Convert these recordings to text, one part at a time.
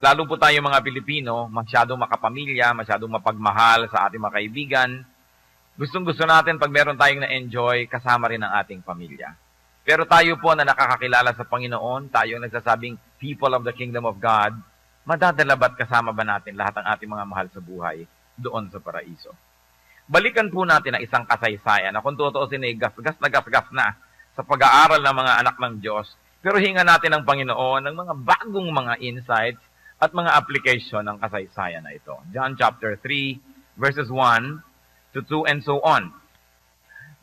Lalo po tayo mga Pilipino, masyadong makapamilya, masyadong mapagmahal sa ating mga kaibigan. Gustong-gusto natin pag meron tayong na-enjoy, kasama rin ang ating pamilya. Pero tayo po na nakakakilala sa Panginoon, tayo nagsasabing people of the kingdom of God, madadala ba't kasama ba natin lahat ng ating mga mahal sa buhay doon sa paraiso? Balikan po natin ang isang kasaysayan na kung tutuusin ay gasgas na sa pag-aaral ng mga anak ng Diyos. Pero hinga natin ng Panginoon ng mga bagong mga insights at mga application ng kasaysayan na ito. John chapter 3, verses 1 to 2 and so on.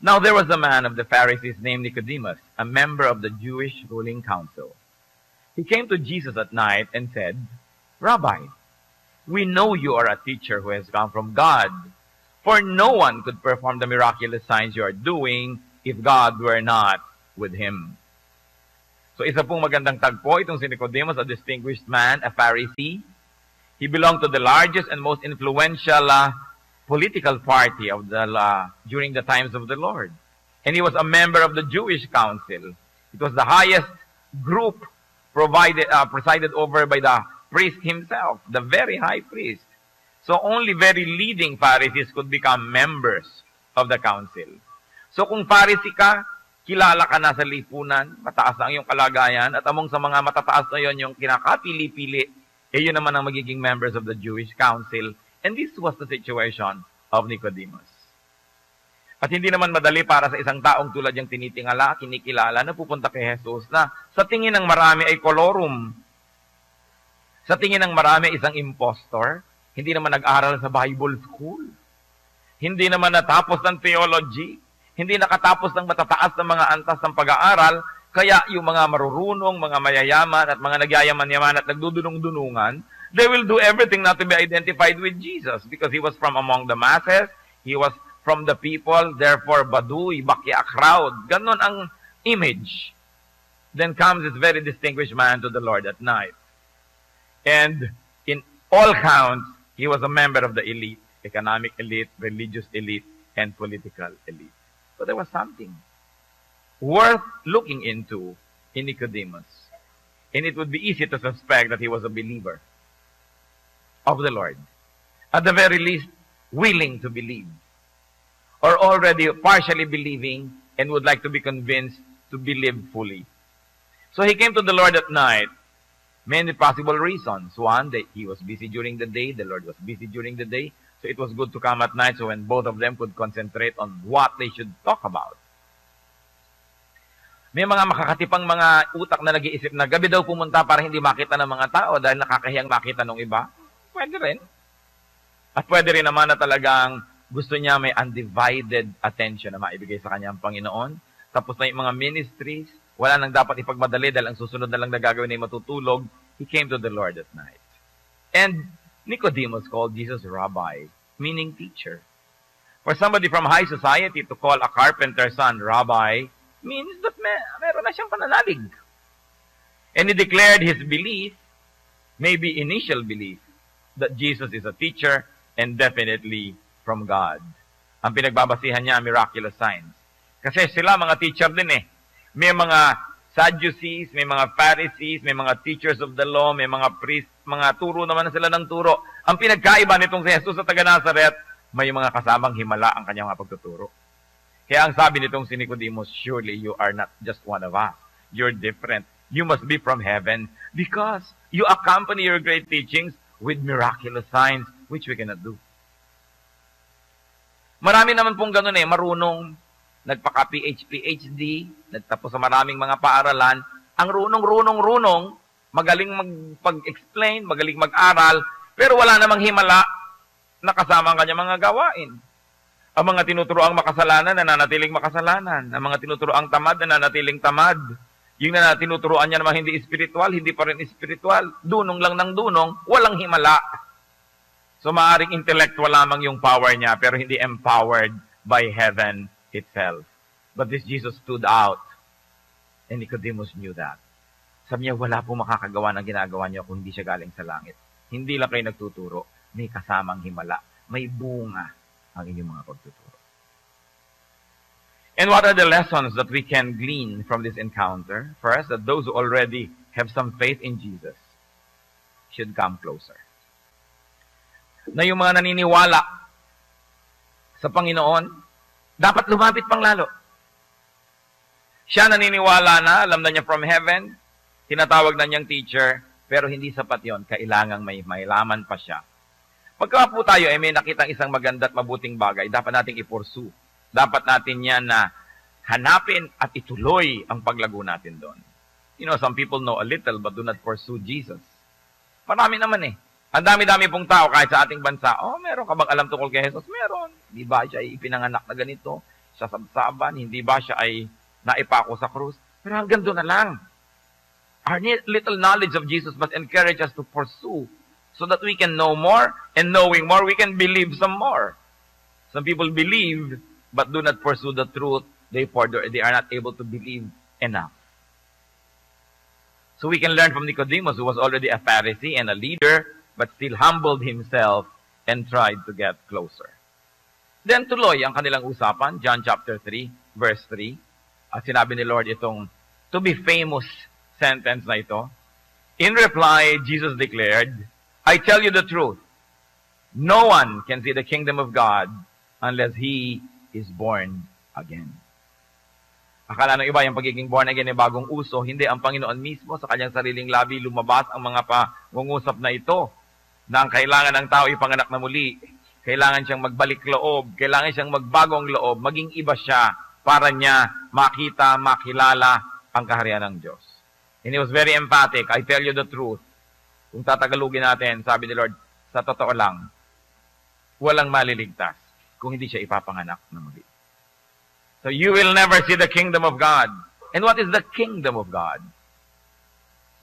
Now there was a man of the Pharisees named Nicodemus, a member of the Jewish ruling council. He came to Jesus at night and said, Rabbi, we know you are a teacher who has come from God, for no one could perform the miraculous signs you are doing if God were not with him. So isa pong magandang tagpo, itong si Nicodemus, a distinguished man, a Pharisee. He belonged to the largest and most influential political party of during the times of the Lord. And he was a member of the Jewish council. It was the highest group presided over by the priest himself, the very high priest. So only very leading Pharisees could become members of the council. So kung Pharisee ka, kilala ka na sa lipunan, mataas ang iyong kalagayan, at among sa mga matataas na yon yung kinakapili-pili, yun naman ang magiging members of the Jewish council. And this was the situation of Nicodemus. At hindi naman madali para sa isang taong tulad yung tinitingala, kinikilala, na pupunta kay Jesus na sa tingin ng marami ay kolorum. Sa tingin ng marami isang impostor, hindi naman nag-aral sa Bible school. Hindi naman natapos ng theology. Hindi nakatapos ng matataas na mga antas ng pag-aaral, kaya yung mga marurunong, mga mayayaman, at mga nagyayaman-yaman at nagdudunong-dunungan, they will do everything not to be identified with Jesus because he was from among the masses, he was from the people, therefore baduy, bakya crowd. Ganon ang image. Then comes this very distinguished man to the Lord at night. And in all counts, he was a member of the elite, economic elite, religious elite, and political elite. But there was something worth looking into in Nicodemus. And it would be easy to suspect that he was a believer of the Lord. At the very least, willing to believe. Or already partially believing and would like to be convinced to believe fully. So he came to the Lord at night. Many possible reasons. One, that he was busy during the day. The Lord was busy during the day. So it was good to come at night so when both of them could concentrate on what they should talk about. May mga makakatipang mga utak na nag-iisip na gabi daw pumunta para hindi makita ng mga tao dahil nakakahiyang makita ng iba. Pwede rin. At pwede rin naman na talagang gusto niya may undivided attention na maibigay sa kanyang Panginoon. Tapos na yung mga ministries, wala nang dapat ipagmadali dahil ang susunod na lang na gagawin ay matutulog. He came to the Lord at night. And Nicodemus called Jesus Rabbi, meaning teacher. For somebody from high society to call a carpenter's son Rabbi means that meron na siyang pananalig. And he declared his belief, maybe initial belief, that Jesus is a teacher and definitely from God. Ang pinagbabasihan niya, miraculous signs. Kasi sila mga teacher din eh. May mga Sadducees, may mga Pharisees, may mga teachers of the law, may mga priests, mga turo naman sila ng turo. Ang pinagkaiba nitong si Jesus sa taga-Nazaret, may mga kasamang himala ang kanyang mga pagtuturo. Kaya ang sabi nitong si Nicodemus, surely you are not just one of us. You're different. You must be from heaven because you accompany your great teachings with miraculous signs which we cannot do. Marami naman pong ganun eh, marunong, nagpaka-PhD, nagtapos sa maraming mga paaralan, ang runong, magaling magpag-explain, magaling mag-aral, pero wala namang himala na kasama ang kanyang mga gawain. Ang mga tinuturo ang makasalanan, nananatiling makasalanan. Ang mga tinuturo ang tamad, nananatiling tamad. Yung na tinuturoan niya naman hindi espiritual, hindi pa rin espiritual. Dunong lang ng dunong, walang himala. So maaring intellectual lamang yung power niya, pero hindi empowered by heaven itself. But this Jesus stood out. And Nicodemus knew that. Sabi niya, wala po makakagawa ng ginagawa niyo kung hindi siya galing sa langit. Hindi lang kayo nagtuturo. May kasamang himala. May bunga ang inyong mga pagtuturo. And what are the lessons that we can glean from this encounter? First, that those who already have some faith in Jesus should come closer. Na yung mga naniniwala sa Panginoon, dapat lumapit pang lalo. Siya naniniwala na, alam na niya from heaven, tinatawag na niyang teacher, pero hindi sapat yon. Kailangang may laman pa siya. Pagka po tayo ay may nakitang isang maganda at mabuting bagay, dapat nating i-pursue. Dapat natin yan na hanapin at ituloy ang paglago natin doon. You know, some people know a little but do not pursue Jesus. Marami naman eh. Ang dami-dami pong tao kahit sa ating bansa, meron ka bang alam tungkol kay Jesus? Meron. Hindi ba siya ay ipinanganak na ganito? Sa sabsaban? Hindi ba siya ay naipako sa krus? Pero hanggang doon na lang. Our little knowledge of Jesus must encourage us to pursue so that we can know more, and knowing more, we can believe some more. Some people believe but do not pursue the truth. Therefore, they are not able to believe enough. So we can learn from Nicodemus, who was already a Pharisee and a leader, but still humbled himself and tried to get closer. Then tuloy ang kanilang usapan, John chapter 3, verse 3. At sinabi ni Lord itong to be famous sentence na ito. In reply, Jesus declared, I tell you the truth. No one can see the kingdom of God unless he is born again. Akala ng iba yung pagiging born again ay bagong uso. Hindi, ang Panginoon mismo sa kanyang sariling labi lumabas ang mga pangungusap na ito na ang kailangan ng tao ipanganak na muli. Kailangan siyang magbalik loob. Kailangan siyang magbagong loob. Maging iba siya para niya makita, makilala ang kaharian ng Diyos. And he was very emphatic. I tell you the truth. Kung tatagalugin natin, sabi ni Lord, sa totoo lang, walang maliligtas kung hindi siya ipapanganak na muli. So you will never see the kingdom of God. And what is the kingdom of God?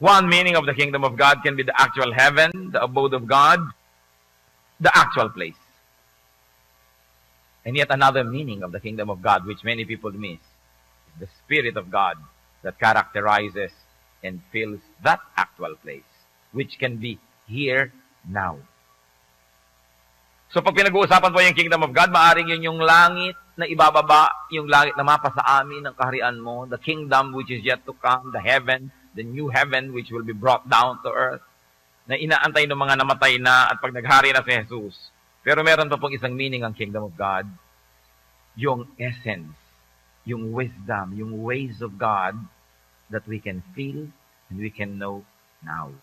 One meaning of the kingdom of God can be the actual heaven, the abode of God, the actual place. And yet another meaning of the kingdom of God, which many people miss, is the Spirit of God that characterizes and fills that actual place, which can be here now. So pag pinag-uusapan po yung kingdom of God, maaaring yun yung langit na ibababa, yung langit na mapa sa amin ng kaharian mo, the kingdom which is yet to come, the heaven, the new heaven which will be brought down to earth, na inaantay ng mga namatay na at pag naghari na si Jesus. Pero meron pa pong isang meaning ang kingdom of God, yung essence, yung wisdom, yung ways of God that we can feel and we can know now.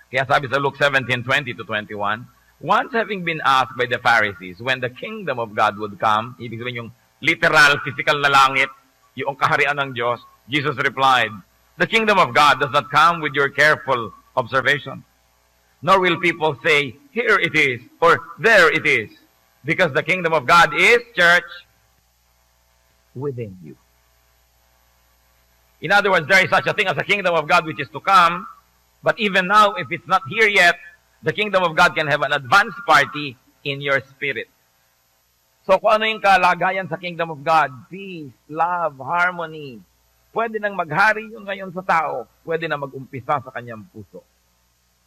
Kaya sabi sa Luke 17:20-21, once having been asked by the Pharisees when the kingdom of God would come, ibig sabihin yung literal, physical na langit, yung kaharian ng Diyos, Jesus replied, the kingdom of God does not come with your careful observation. Nor will people say, here it is, or there it is. Because the kingdom of God is, church, within you. In other words, there is such a thing as a kingdom of God which is to come, but even now, if it's not here yet, the kingdom of God can have an advance party in your spirit. So kung ano yung kalagayan sa kingdom of God, peace, love, harmony, pwede nang maghari yun ngayon sa tao, pwede na mag-umpisa sa kanyang puso.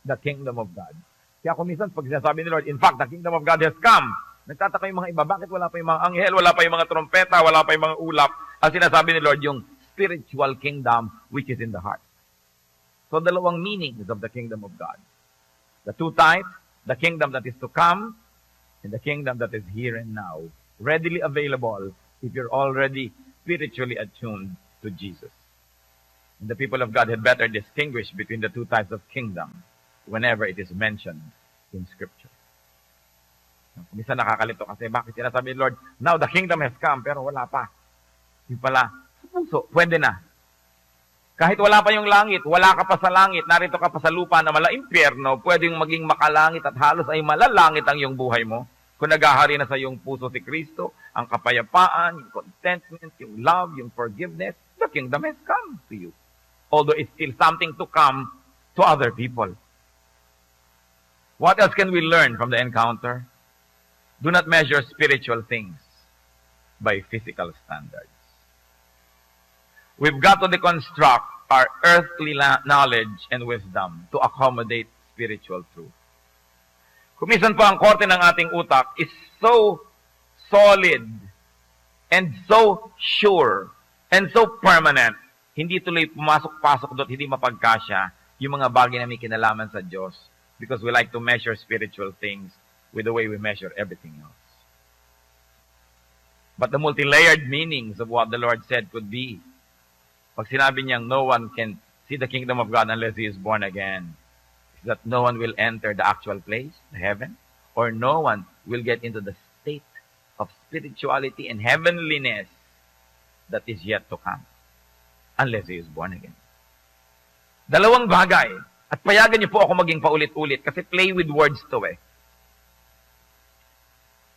The kingdom of God. Kaya kung minsan, pag sinasabi ni Lord, in fact, the kingdom of God has come, nagtataka yung mga iba, bakit wala pa yung mga anghel, wala pa yung mga trompeta, wala pa yung mga ulap? Ang sinasabi ni Lord, yung spiritual kingdom which is in the heart. So, dalawang meanings of the kingdom of God. The two types, the kingdom that is to come, and the kingdom that is here and now, readily available if you're already spiritually attuned to Jesus. And the people of God had better distinguish between the two types of kingdom whenever it is mentioned in Scripture. Minsan nakakalito kasi bakit sinasabi ni Lord, now the kingdom has come, pero wala pa. Yung pala, sa puso, pwede na. Kahit wala pa yung langit, wala ka pa sa langit, narito ka pa sa lupa na mala impyerno, pwedeng maging makalangit at halos ay malalangit ang iyong buhay mo. Kung naghahari na sa iyong puso si Kristo, ang kapayapaan, yung contentment, yung love, yung forgiveness, the kingdom has come to you. Although it's still something to come to other people. What else can we learn from the encounter? Do not measure spiritual things by physical standards. We've got to deconstruct our earthly knowledge and wisdom to accommodate spiritual truth. Kumisan po ang korte ng ating utak is so solid and so sure and so permanent. Hindi tuloy pumasok-pasok doon, hindi mapagkasya yung mga bagay na may kinalaman sa Diyos because we like to measure spiritual things with the way we measure everything else. But the multi-layered meanings of what the Lord said could be, pag sinabi niyang no one can see the kingdom of God unless he is born again, is that no one will enter the actual place, the heaven, or no one will get into the state of spirituality and heavenliness that is yet to come unless he is born again. Dalawang bagay. At payagan niyo po ako maging paulit-ulit kasi play with words to eh.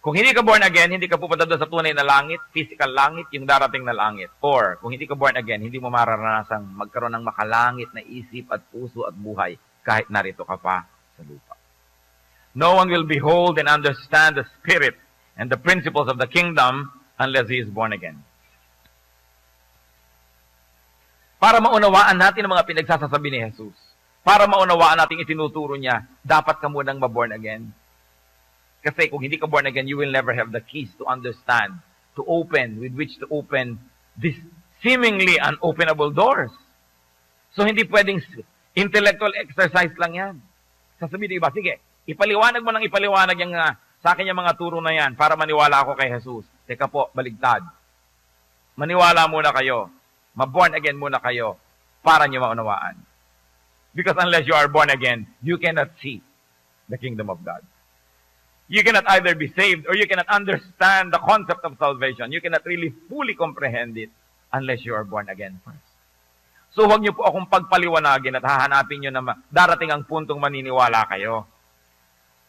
Kung hindi ka born again, hindi ka pupunta doon sa tunay na langit, physical langit, yung darating na langit. Or, kung hindi ka born again, hindi mo mararanasang magkaroon ng makalangit na isip at puso at buhay kahit narito ka pa sa lupa. No one will behold and understand the spirit and the principles of the kingdom unless he is born again. Para maunawaan natin ang mga pinagsasasabi ni Jesus, para maunawaan natin itinuturo niya, dapat ka munang ma-born again. Kasi kung hindi ka born again, you will never have the keys to understand, to open, with which to open these seemingly unopenable doors. So hindi pwedeng intellectual exercise lang yan. Sasabihin, diba, sige, ipaliwanag mo ng ipaliwanag yung, sa akin yung mga turo na yan para maniwala ako kay Jesus. Teka po, baligtad. Maniwala muna kayo. Ma-born again muna kayo para nyo maunawaan. Because unless you are born again, you cannot see the kingdom of God. You cannot either be saved or you cannot understand the concept of salvation. You cannot really fully comprehend it unless you are born again first. So huwag niyo po akong pagpaliwanagin at hahanapin niyo na darating ang puntong maniniwala kayo.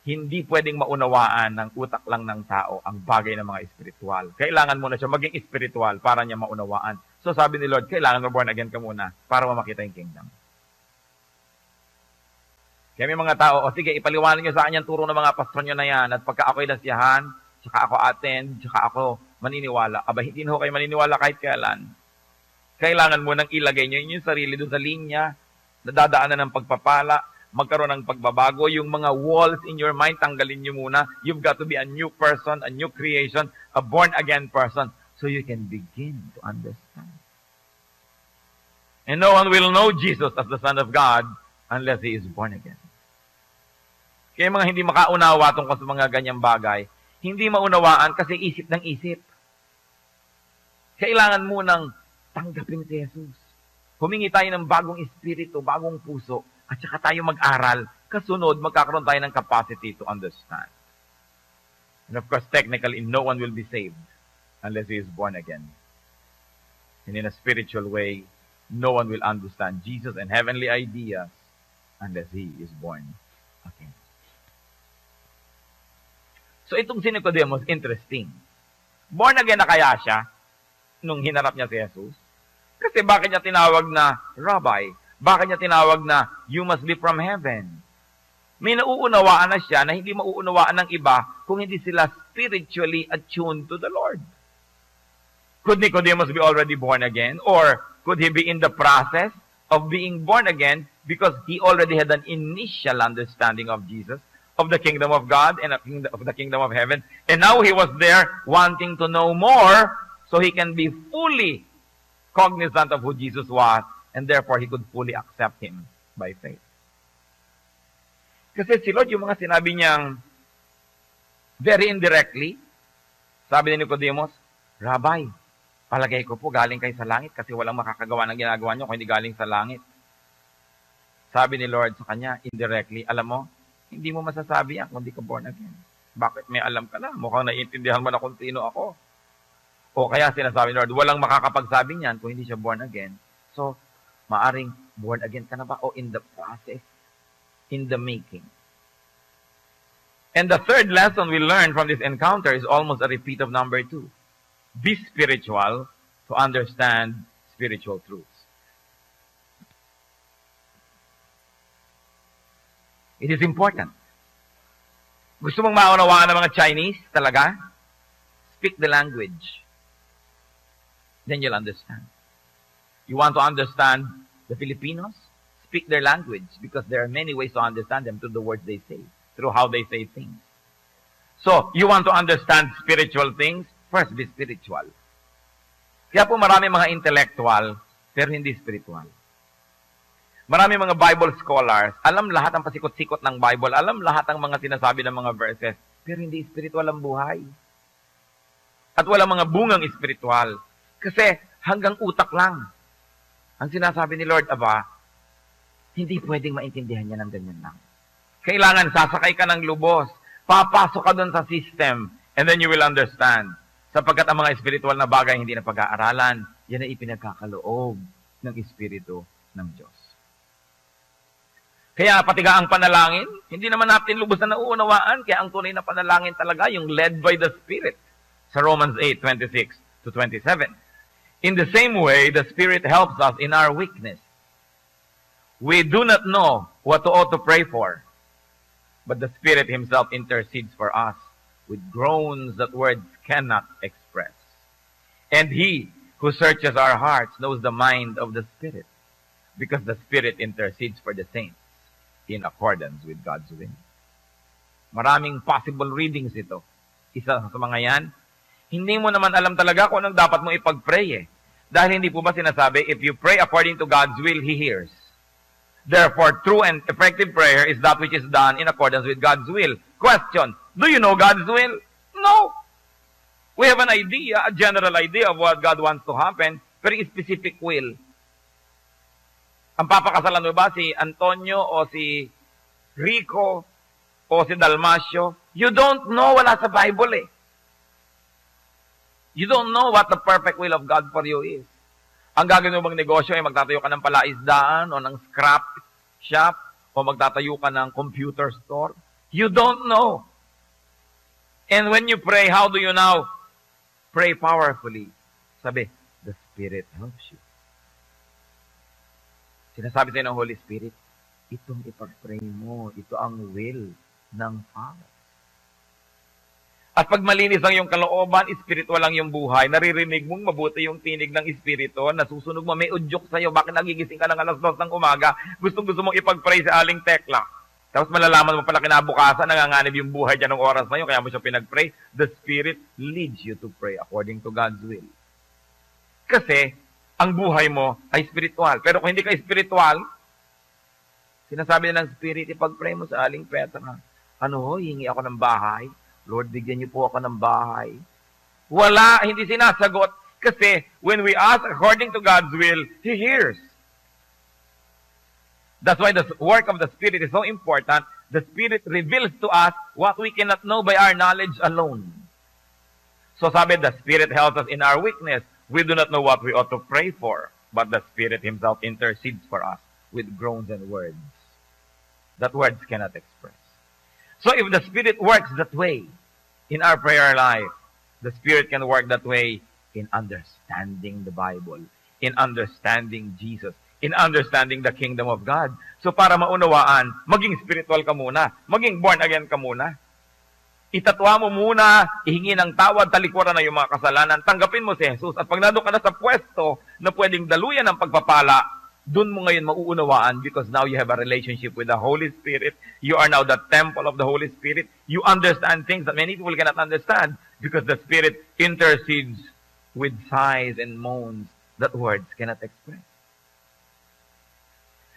Hindi pwedeng maunawaan ng utak lang ng tao ang bagay ng mga espiritual. Kailangan muna siya maging espiritual para niya maunawaan. So sabi ni Lord, kailangan mo born again ka muna para makita yung kingdom. Kaya may mga tao, o sige, ipaliwanag nyo sa akin yung turo ng mga pastor nyo na yan, at pagka ako'y nasiyahan, tsaka ako attend, tsaka ako maniniwala. Aba, hindi na ho kayo maniniwala kahit kailan. Kailangan mo nang ilagay nyo yung sarili doon sa linya, nadadaanan ng pagpapala, magkaroon ng pagbabago, yung mga walls in your mind, tanggalin nyo muna. You've got to be a new person, a new creation, a born-again person, so you can begin to understand. And no one will know Jesus as the Son of God unless he is born again. Kaya mga hindi makaunawa tungkol sa mga ganyang bagay, hindi maunawaan kasi isip ng isip. Kailangan mo nang tanggapin si Jesus. Humingi tayo ng bagong espiritu, bagong puso, at saka tayo mag-aral. Kasunod, magkakaroon tayo ng capacity to understand. And of course, technically, no one will be saved unless he is born again. And in a spiritual way, no one will understand Jesus and heavenly ideas unless he is born again. So itong si Nicodemus, interesting. Born again na kaya siya nung hinarap niya si Jesus? Kasi bakit niya tinawag na Rabbi? Bakit niya tinawag na you must be from heaven? May nauunawaan na siya na hindi mauunawaan ng iba kung hindi sila spiritually attuned to the Lord. Could Nicodemus be already born again? Or could he be in the process of being born again because he already had an initial understanding of Jesus, of the kingdom of God, and of the kingdom of heaven. And now he was there wanting to know more so he can be fully cognizant of who Jesus was, and therefore he could fully accept him by faith. Kasi si Lord, yung mga sinabi niyang very indirectly, sabi ni Nicodemus, Rabbi, palagay ko po galing kayo sa langit kasi walang makakagawa ng ginagawa niyo kung hindi galing sa langit. Sabi ni Lord sa kanya, indirectly, alam mo, hindi mo masasabi yan kung hindi ka born again. Bakit may alam ka na? Mukhang naiintindihan mo na kung sino ako. O kaya sinasabi ni Lord, walang makakapagsabi niyan kung hindi siya born again. So, maaring born again ka na ba? O in the process, in the making. And the third lesson we learn from this encounter is almost a repeat of number 2. Be spiritual to understand spiritual truths. It is important. Gusto mong maunawaan ng mga Chinese talaga? Speak the language. Then you'll understand. You want to understand the Filipinos? Speak their language because there are many ways to understand them through the words they say, through how they say things. So, you want to understand spiritual things? First, be spiritual. Kaya po marami mga intellectual, pero hindi spiritual. Marami mga Bible scholars, alam lahat ang pasikot-sikot ng Bible, alam lahat ang mga sinasabi ng mga verses, pero hindi spiritual ang buhay. At wala mga bungang spiritual. Kasi hanggang utak lang. Ang sinasabi ni Lord, Aba, hindi pwedeng maintindihan niya ng ganyan lang. Kailangan sasakay ka ng lubos, papasok ka doon sa system, and then you will understand. Sapagkat ang mga spiritual na bagay hindi na pag-aaralan, yan ay ipinagkakaloob ng Espiritu ng Diyos. Kaya patiga ang panalangin, hindi naman natin lubos na nauunawaan, kaya ang tunay na panalangin talaga yung led by the Spirit. Sa Romans 8:26 to 27. In the same way, the Spirit helps us in our weakness. We do not know what to ought to pray for, but the Spirit Himself intercedes for us with groans that words cannot express. And He who searches our hearts knows the mind of the Spirit, because the Spirit intercedes for the saints in accordance with God's will. Maraming possible readings ito. Isa sa mga yan, hindi mo naman alam talaga kung anong dapat mo ipag-pray eh. Dahil hindi po ba sinasabi, if you pray according to God's will, He hears. Therefore, true and effective prayer is that which is done in accordance with God's will. Question, do you know God's will? No. We have an idea, a general idea of what God wants to happen, pero specific will. Ang papakasalan mo ba si Antonio o si Rico o si Dalmasio? You don't know, wala sa Bible eh. You don't know what the perfect will of God for you is. Ang gagawin mo bang negosyo ay magtatayo ka ng palaisdaan o ng scrap shop o magtatayo ka ng computer store? You don't know. And when you pray, how do you now pray powerfully? Sabi, the Spirit helps you. Sinasabi sa'yo ng Holy Spirit, itong ipag-pray mo, ito ang will ng Father. At pag malinis ang iyong kalooban, spiritual lang yung buhay, naririnig mong mabuti yung tinig ng Espiritu, nasusunog mo, may udyok sa'yo, bakit nagigising ka ng alas 2 ng umaga, gusto mong ipag-pray sa Aling Tekla. Tapos malalaman mo pala kinabukasan, nanganganib yung buhay dyan ng oras na yun, kaya mo siya pinag-pray. The Spirit leads you to pray according to God's will. Kasi, ang buhay mo ay spiritual. Pero kung hindi ka spiritual, sinasabi na ng Spirit, ipag-pray mo sa Aling Petra. Hingi ako ng bahay. Lord, bigyan niyo po ako ng bahay. Wala, hindi sinasagot. Kasi when we ask according to God's will, He hears. That's why the work of the Spirit is so important. The Spirit reveals to us what we cannot know by our knowledge alone. So sabi, the Spirit helps us in our weakness. We do not know what we ought to pray for, but the Spirit Himself intercedes for us with groans and words that words cannot express. So if the Spirit works that way in our prayer life, the Spirit can work that way in understanding the Bible, in understanding Jesus, in understanding the kingdom of God. So para maunawaan, maging spiritual ka muna, maging born again ka muna. Itatwa mo muna, ihingi ng tawad, talikuran na yung mga kasalanan, tanggapin mo si Jesus. At pag nandun ka na sa pwesto na pwedeng daluyan ng pagpapala, dun mo ngayon mauunawaan because now you have a relationship with the Holy Spirit. You are now the temple of the Holy Spirit. You understand things that many people cannot understand because the Spirit intercedes with sighs and moans that words cannot express.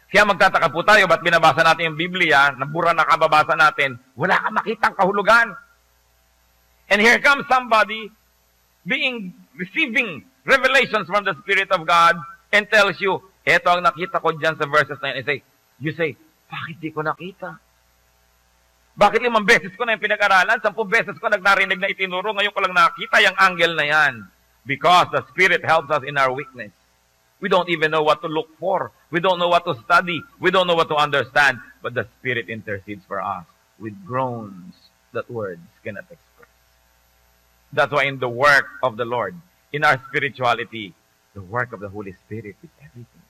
Kaya magtataka po tayo, ba't binabasa natin yung Biblia, nabura na kababasa natin, wala kang makitang kahulugan. And here comes somebody receiving revelations from the Spirit of God and tells you, eto ang nakita ko dyan sa verses na yun. You say, bakit di ko nakita? Bakit 5 beses ko na yung pinag-aralan? 10 beses ko narinig na itinuro, ngayon ko lang nakita yung angle na yan. Because the Spirit helps us in our weakness. We don't even know what to look for. We don't know what to study. We don't know what to understand. But the Spirit intercedes for us with groans that words cannot express. That's why in the work of the Lord, in our spirituality, the work of the Holy Spirit is everything.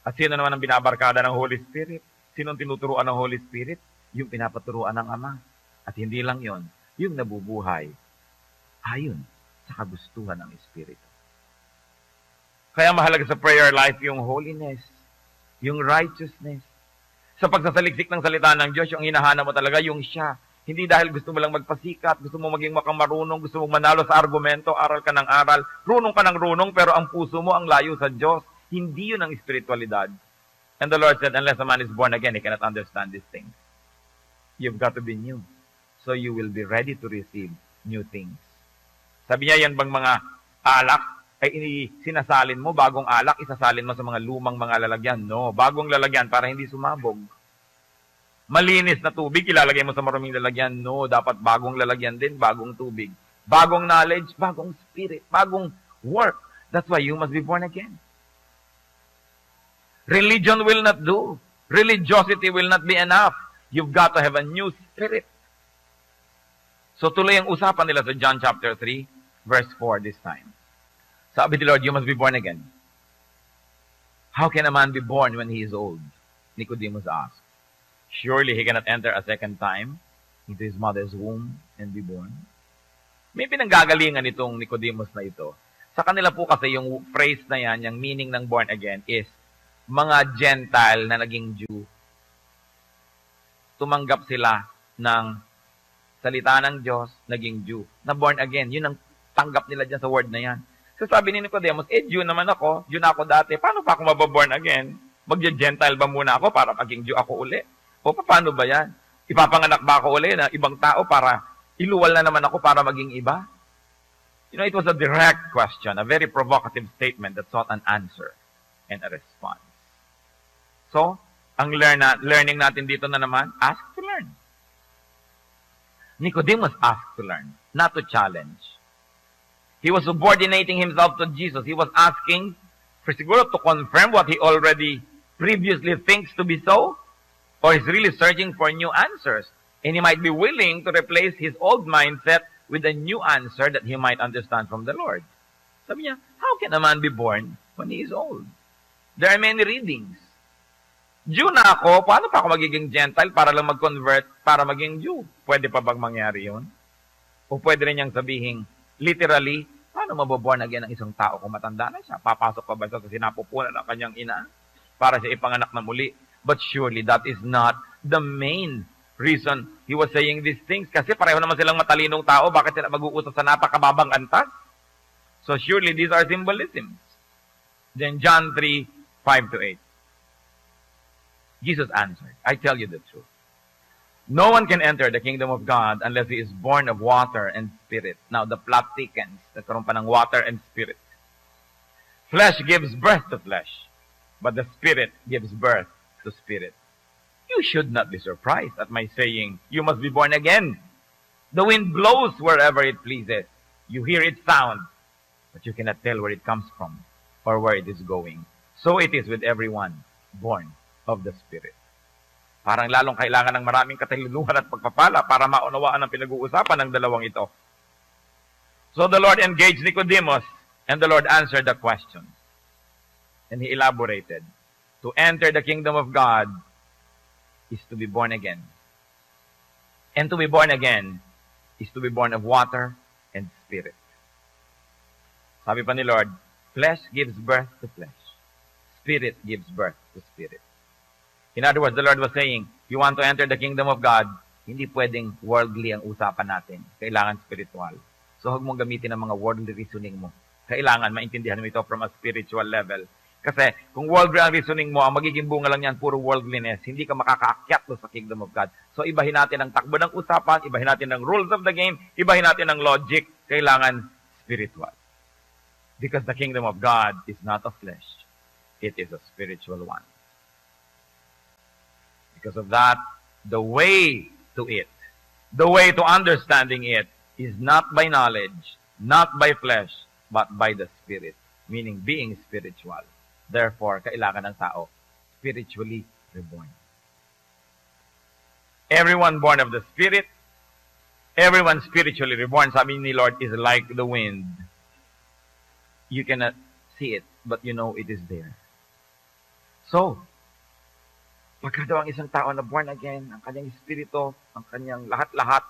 At sino naman ang binabarkada ng Holy Spirit? Sino ang tinuturuan ng Holy Spirit? Yung pinapaturuan ng Ama. At hindi lang yon, yung nabubuhay ayon sa kagustuhan ng Espiritu. Kaya mahalaga sa prayer life yung holiness, yung righteousness. Sa pagsasaliksik ng salita ng Diyos, yung hinahanap mo talaga yung siya. Hindi dahil gusto mo lang magpasikat, gusto mo maging makamarunong, gusto mo manalo sa argumento, aral ka ng aral, runong ka ng runong, pero ang puso mo ang layo sa Diyos. Hindi yun ang spiritualidad. And the Lord said, unless a man is born again, he cannot understand these things. You've got to be new. So you will be ready to receive new things. Sabi niya, yan bang mga alak ay sinasalin mo, bagong alak, isasalin mo sa mga lumang mga lalagyan? No, bagong lalagyan para hindi sumabog. Malinis na tubig, ilalagay mo sa maruming lalagyan? No, dapat bagong lalagyan din, bagong tubig. Bagong knowledge, bagong spirit, bagong work. That's why you must be born again. Religion will not do. Religiosity will not be enough. You've got to have a new spirit. So tuloy ang usapan nila sa John chapter 3, verse 4 this time. Sabi ni Lord, you must be born again. How can a man be born when he is old? Nicodemus asked. Surely he cannot enter a second time into his mother's womb and be born. May pinanggagalingan itong Nicodemus na ito. Sa kanila po kasi yung phrase na yan, yung meaning ng born again is mga Gentile na naging Jew. Tumanggap sila ng salita ng Diyos, naging Jew. Na born again. Yun ang tanggap nila dyan sa word na yan. So sabi ni Nicodemus, Jew naman ako. Jew na ako dati. Paano pa ako mababorn again? Magja-Gentile ba muna ako para maging Jew ako uli? O paano ba yan? Ipapanganak ba ako uli na ibang tao para iluwal na naman ako para maging iba? You know, it was a direct question, a very provocative statement that sought an answer and a response. So, ang learning natin dito na naman, ask to learn. Nicodemus asked to learn, not to challenge. He was subordinating himself to Jesus. He was asking for siguro to confirm what he already previously thinks to be so, or he's really searching for new answers. And he might be willing to replace his old mindset with a new answer that he might understand from the Lord. Sabi niya, how can a man be born when he is old? There are many readings. Jew na ako, paano pa ako magiging Gentile para lang mag-convert para maging Jew? Pwede pa bang mangyari yun? O pwede rin niyang sabihin, literally, paano mababorn again ang isang tao kung matanda na siya? Papasok pa ba siya sa sinapupunan ng kanyang ina para siya ipanganak na muli? But surely that is not the main reason he was saying these things. Kasi pareho naman silang matalinong tao, bakit sila mag-uusap sa napakababang antas? So surely these are symbolisms. Then John 3, 5-8. Jesus answered, I tell you the truth. No one can enter the kingdom of God unless he is born of water and spirit. Now, the plot thickens. Nagkaroon pa ng water and spirit. Flesh gives birth to flesh, but the spirit gives birth to spirit. You should not be surprised at my saying, you must be born again. The wind blows wherever it pleases. You hear its sound, but you cannot tell where it comes from or where it is going. So it is with everyone born of the Spirit. Parang lalong kailangan ng maraming kataluluhan at pagpapala para maunawaan ang pinag-uusapan ng dalawang ito. So the Lord engaged Nicodemus, and the Lord answered the question. And He elaborated. To enter the kingdom of God is to be born again. And to be born again is to be born of water and spirit. Sabi pa ni Lord, flesh gives birth to flesh. Spirit gives birth to spirit. In other words, the Lord was saying, you want to enter the kingdom of God, hindi pwedeng worldly ang usapan natin. Kailangan spiritual. So huwag mong gamitin ang mga worldly reasoning mo. Kailangan maintindihan mo ito from a spiritual level. Kasi kung worldly ang reasoning mo, ang magiging bunga lang yan, puro worldliness. Hindi ka makakaakyat sa kingdom of God. So ibahin natin ang takbo ng usapan, ibahin natin ang rules of the game, ibahin natin ang logic. Kailangan spiritual. Because the kingdom of God is not of flesh. It is a spiritual one. Because of that, the way to it, the way to understanding it, is not by knowledge, not by flesh, but by the Spirit. Meaning being spiritual. Therefore, kailangan ng tao spiritually reborn. Everyone born of the Spirit, everyone spiritually reborn, sabi ni Lord, is like the wind. You cannot see it, but you know it is there. So, pagka daw ang isang tao na born again, ang kanyang espiritu, ang kanyang lahat-lahat,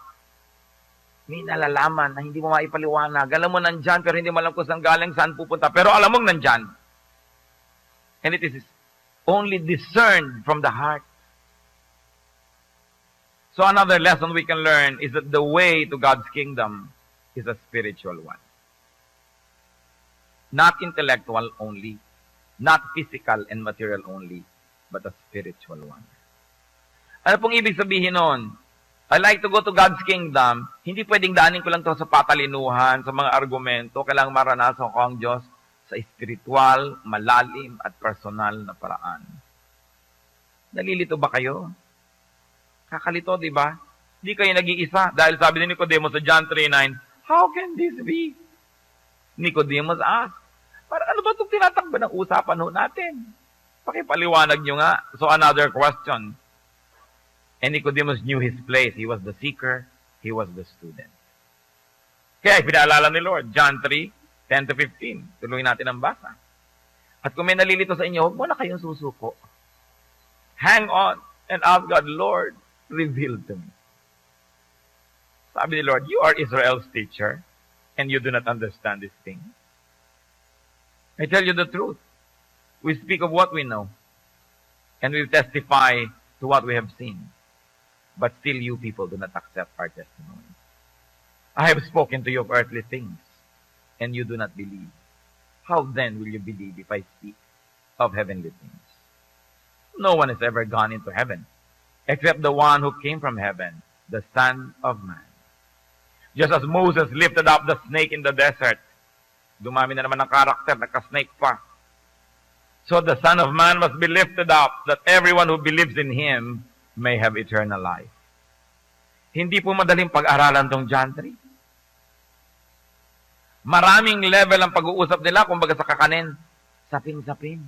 may nalalaman na hindi mo maipaliwanag. Alam mo nandyan, pero hindi mo alam kung saan galing, saan pupunta. Pero alam mong nandyan. And it is only discerned from the heart. So another lesson we can learn is that the way to God's kingdom is a spiritual one. Not intellectual only. Not physical and material only, but a spiritual one. Ano pong ibig sabihin nun? I like to go to God's kingdom. Hindi pwedeng daanin ko lang to sa patalinuhan, sa mga argumento. Kailangang maranasan ko ang Diyos sa espiritual, malalim, at personal na paraan. Nalilito ba kayo? Kakalito, di ba? Hindi kayo nag-iisa. Dahil sabi ni Nicodemus sa John 3:9, how can this be? Nicodemus asked, para ano ba itong tinatakbo ng usapan ho natin? Pakipaliwanag nyo nga. So another question. And Nicodemus knew his place. He was the seeker. He was the student. Kaya pinaalala ni Lord, John 3:10-15. Tuloy natin ang basa. At kung may nalilito sa inyo, huwag mo na kayong susuko. Hang on and ask God, Lord, reveal to me. Sabi ni Lord, you are Israel's teacher and you do not understand this thing. I tell you the truth. We speak of what we know and we testify to what we have seen. But still you people do not accept our testimony. I have spoken to you of earthly things, and you do not believe. How then will you believe if I speak of heavenly things? No one has ever gone into heaven, except the one who came from heaven, the Son of Man. Just as Moses lifted up the snake in the desert, dumami na naman ang karakter, nagka-snake pa. So the Son of Man must be lifted up, that everyone who believes in Him may have eternal life. Hindi po madaling pag-aralan tong John 3. Maraming level ang pag-uusap nila, kumbaga sa kakanin, sapin-sapin.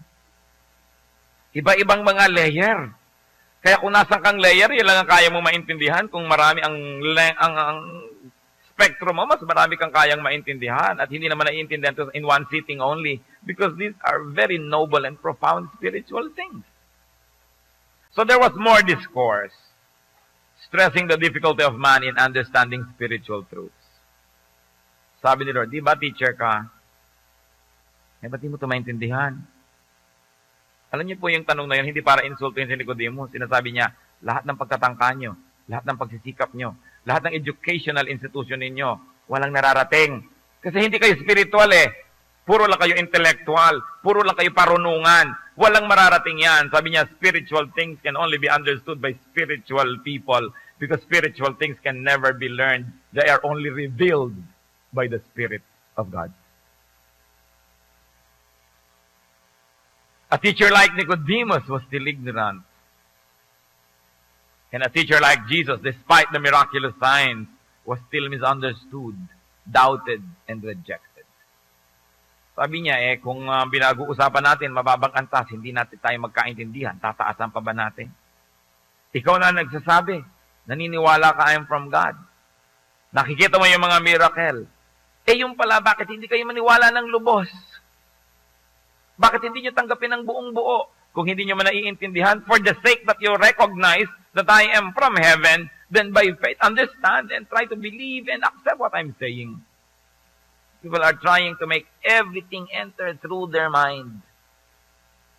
Iba-ibang mga layer. Kaya kung nasan kang layer, yun lang ang kaya mo maintindihan. Kung marami ang spectrum mo, mas marami kang kayang maintindihan. At hindi naman naiintindihan to in one sitting only. Because these are very noble and profound spiritual things. So there was more discourse, stressing the difficulty of man in understanding spiritual truths. Sabi ni Lord, di ba teacher ka? Eh, ba't di mo ito maintindihan? Alam niyo po yung tanong na yun, hindi para insultuin si Nicodemus. Sinasabi niya, lahat ng pagtatangka nyo, lahat ng pagsisikap nyo, lahat ng educational institution ninyo, walang nararating. Kasi hindi kayo spiritual eh. Puro lang kayo intellectual. Puro lang kayo parunungan. Walang mararating yan. Sabi niya, spiritual things can only be understood by spiritual people because spiritual things can never be learned. They are only revealed by the Spirit of God. A teacher like Nicodemus was still ignorant. And a teacher like Jesus, despite the miraculous signs, was still misunderstood, doubted, and rejected. Sabi niya, kung pinag-uusapan natin, mababang antas, hindi natin tayo magkaintindihan, tataasan pa ba natin? Ikaw na nagsasabi, naniniwala ka, I am from God. Nakikita mo yung mga miracle. Yung pala, bakit hindi kayo maniwala ng lubos? Bakit hindi nyo tanggapin ng buong buo? Kung hindi nyo man naiintindihan, for the sake that you recognize that I am from heaven, then by faith, understand and try to believe and accept what I'm saying. People are trying to make everything enter through their mind.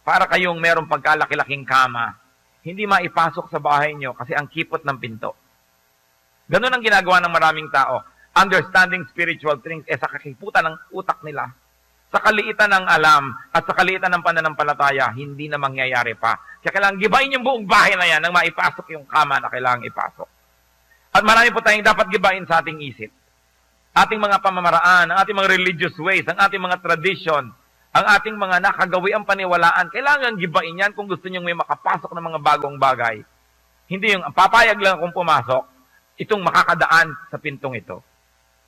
Para kayong merong pagkalaki-laking kama, hindi maipasok sa bahay nyo kasi ang kipot ng pinto. Ganun ang ginagawa ng maraming tao. Understanding spiritual things sa kakiputan ng utak nila. Sa kaliitan ng alam at sa kaliitan ng pananampalataya, hindi na mangyayari pa. Kaya kailangan gibain yung buong bahay na yan nang maipasok yung kama na kailangang ipasok. At marami po tayong dapat gibain sa ating isip. Ating mga pamamaraan, ang ating mga religious ways, ang ating mga tradition, ang ating mga nakagawiang paniwalaan, kailangan gibain yan kung gusto nyo may makapasok ng mga bagong bagay. Hindi yung papayag lang kung pumasok, itong makakadaan sa pintong ito.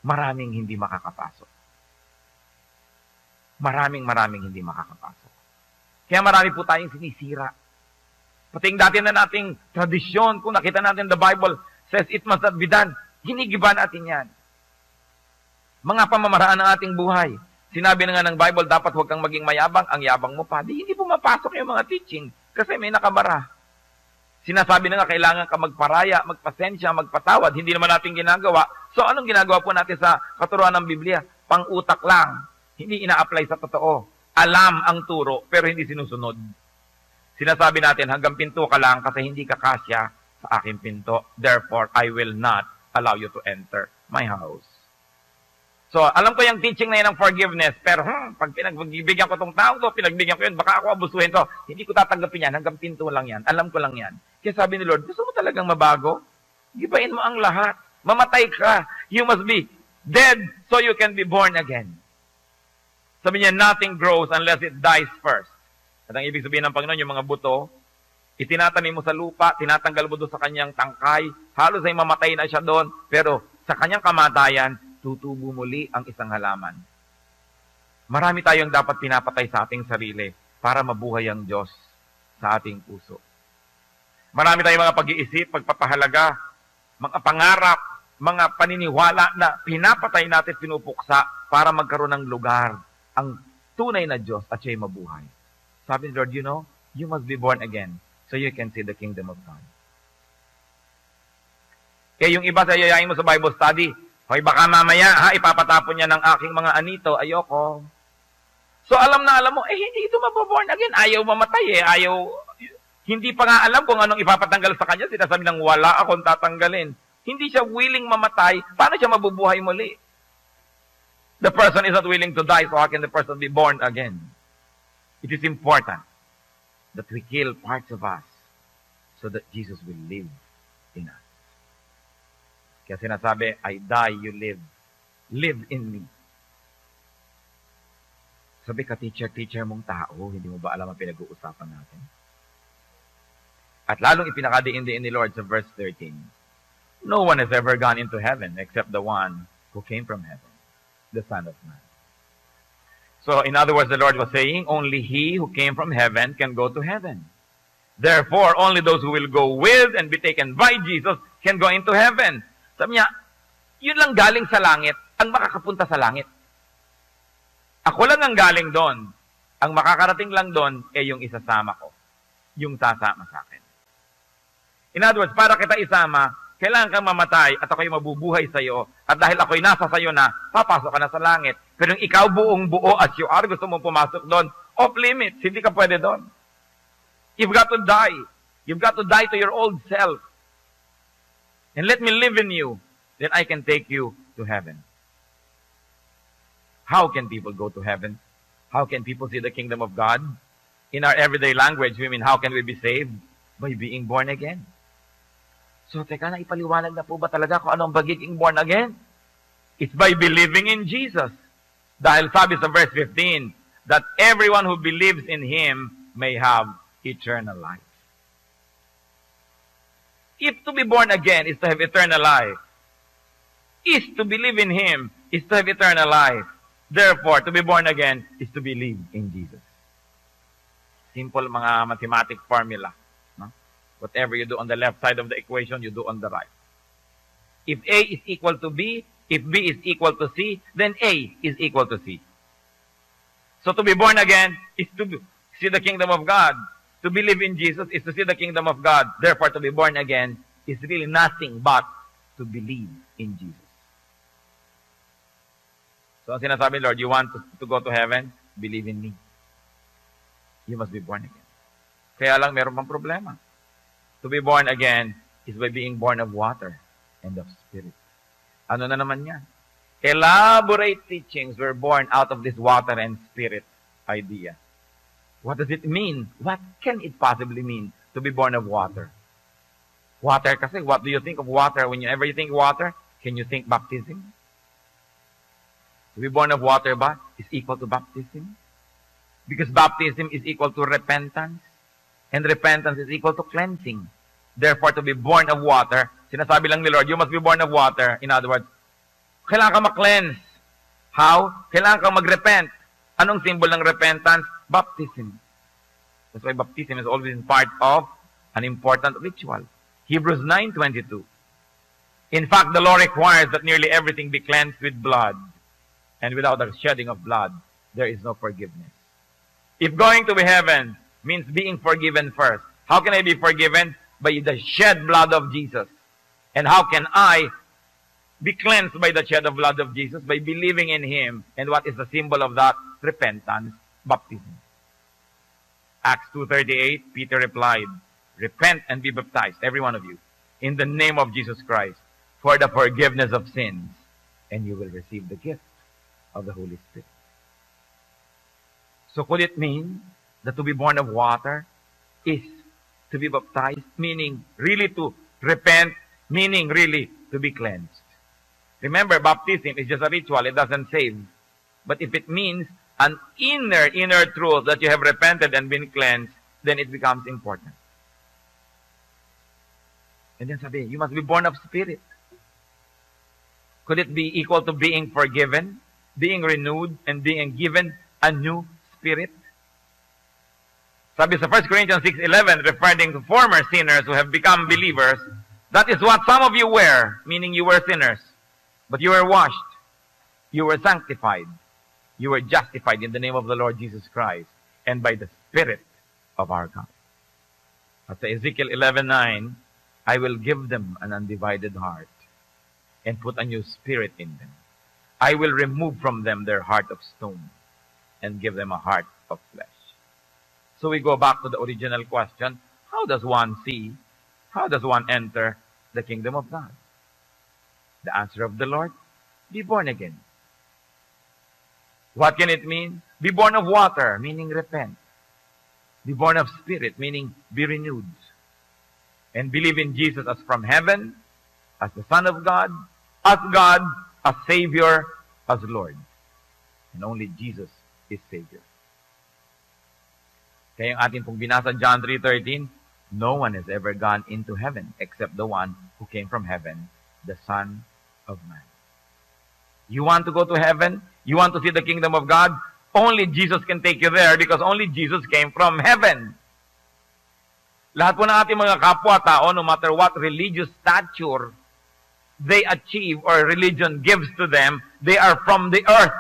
Maraming hindi makakapasok. Maraming hindi makakapasok. Kaya marami po tayong sinisira. Pating dati na nating tradisyon, kung nakita natin the Bible says it must not be done, hinigiba natin yan. Mga pamamaraan ng ating buhay. Sinabi na nga ng Bible, dapat huwag kang maging mayabang, ang yabang mo pa. Hindi pumapasok yung mga teaching kasi may nakabara. Sinasabi na nga, kailangan ka magparaya, magpasensya, magpatawad. Hindi naman natin ginagawa. So anong ginagawa po natin sa katuruan ng Biblia? Pang-utak lang. Hindi ina-apply sa totoo. Alam ang turo, pero hindi sinusunod. Sinasabi natin, hanggang pinto ka lang kasi hindi ka kasya sa aking pinto. Therefore, I will not allow you to enter my house. So, alam ko yung teaching na yun ng forgiveness, pero pag pinagbigyan ko tong tao to, pinagbigyan ko yun, baka ako abusuhin to. Hindi ko tatanggapin yan, hanggang pinto lang yan. Alam ko lang yan. Kaya sabi ni Lord, gusto mo talagang mabago? Gibain mo ang lahat. Mamatay ka. You must be dead so you can be born again. Sabi niya, nothing grows unless it dies first. At ang ibig sabihin ng Panginoon, yung mga buto, itinatanim mo sa lupa, tinatanggal mo doon sa kanyang tangkay, halos ay mamatay na siya doon, pero sa kanyang kamatayan, tutubo muli ang isang halaman. Marami tayong dapat pinapatay sa ating sarili para mabuhay ang Diyos sa ating puso. Marami tayong mga pag-iisip, pagpapahalaga, mga pangarap, mga paniniwala na pinapatay natin, pinupuksa para magkaroon ng lugar ang tunay na Diyos at siya'y mabuhay. Sabi ni Lord, you know, you must be born again so you can see the kingdom of God. Kaya yung iba sa yayain mo sa Bible study, hoy, baka mamaya, ipapatapon niya ng aking mga anito. Ayoko. So, alam mo, hindi ito mababorn again. Ayaw mamatay hindi pa nga alam kung anong ipapatanggal sa kanya. Sinasabi ng wala akong tatanggalin. Hindi siya willing mamatay. Paano siya mabubuhay muli? The person is not willing to die, so how can the person be born again? It is important that we kill parts of us so that Jesus will live in us. Kaya sinasabi, I die, you live. Live in me. Sabi ka, teacher mong tao, hindi mo ba alam ang pinag-uusapan natin? At lalong ipinakadiin-diin ni Lord sa verse 13, no one has ever gone into heaven except the one who came from heaven, the Son of Man. So, in other words, the Lord was saying, only he who came from heaven can go to heaven. Therefore, only those who will go with and be taken by Jesus can go into heaven. Sabi niya, yun lang galing sa langit, ang makakapunta sa langit. Ako lang ang galing doon. Ang makakarating lang doon ay yung isasama ko. Yung sasama sa akin. In other words, para kita isama, kailangan kang mamatay at ako'y mabubuhay sa iyo. At dahil ako'y nasa sa iyo na, papasok ka na sa langit. Pero yung ikaw buong buo as you are, gusto mong pumasok doon, off limits, hindi ka pwede doon. You've got to die. You've got to die to your old self. And let me live in you, then I can take you to heaven. How can people go to heaven? How can people see the kingdom of God? In our everyday language, we mean, how can we be saved? By being born again. So, teka na, ipaliwanag na po ba talaga kung anong pagiging born again? It's by believing in Jesus. Dahil sabi sa verse 15, that everyone who believes in Him may have eternal life. If to be born again is to have eternal life, is to believe in Him is to have eternal life. Therefore, to be born again is to believe in Jesus. Simple mga mathematic formula. No? Whatever you do on the left side of the equation, you do on the right. If A is equal to B, if B is equal to C, then A is equal to C. So to be born again is to see the kingdom of God. To believe in Jesus is to see the kingdom of God. Therefore, to be born again is really nothing but to believe in Jesus. So, ang sinasabi, Lord, you want to go to heaven? Believe in me. You must be born again. Kaya lang, meron pang problema. To be born again is by being born of water and of spirit. Ano na naman yan? Elaborate teachings were born out of this water and spirit idea. What does it mean? What can it possibly mean to be born of water? Water kasi, what do you think of water? Whenever you think water, can you think baptism? To be born of water ba is equal to baptism? Because baptism is equal to repentance. And repentance is equal to cleansing. Therefore, to be born of water, sinasabi lang ni Lord, you must be born of water. In other words, kailangan ka ma-cleanse. How? Kailangan ka mag-repent. Anong symbol ng repentance? Baptism. That's why baptism is always part of an important ritual. Hebrews 9:22. In fact, the law requires that nearly everything be cleansed with blood. And without the shedding of blood, there is no forgiveness. If going to be heaven means being forgiven first, how can I be forgiven? By the shed blood of Jesus. And how can I be cleansed by the shed of blood of Jesus? By believing in Him. And what is the symbol of that? Repentance, baptism. Acts 2:38, Peter replied, repent and be baptized, every one of you, in the name of Jesus Christ, for the forgiveness of sins, and you will receive the gift of the Holy Spirit. So could it mean that to be born of water is to be baptized, meaning really to repent, meaning really to be cleansed? Remember, baptism is just a ritual. It doesn't save. But if it means an inner truth that you have repented and been cleansed, then it becomes important. And then sabi, you must be born of spirit. Could it be equal to being forgiven, being renewed, and being given a new spirit? Sabi sa 1 Corinthians 6:11, referring to former sinners who have become believers, that is what some of you were, meaning you were sinners. But you were washed, you were sanctified, you were justified in the name of the Lord Jesus Christ, and by the Spirit of our God. At sa Ezekiel 11:9, I will give them an undivided heart and put a new spirit in them. I will remove from them their heart of stone and give them a heart of flesh. So we go back to the original question, how does one see, how does one enter the kingdom of God? The answer of the Lord, be born again. What can it mean? Be born of water, meaning repent. Be born of spirit, meaning be renewed. And believe in Jesus as from heaven, as the Son of God, as Savior, as Lord. And only Jesus is Savior. Kaya yung ating pong binasa John 3:13, no one has ever gone into heaven except the one who came from heaven, the Son of Man. You want to go to heaven? You want to see the kingdom of God? Only Jesus can take you there because only Jesus came from heaven. Lahat po ng ating mga kapwa-tao, no matter what religious stature they achieve or religion gives to them, they are from the earth.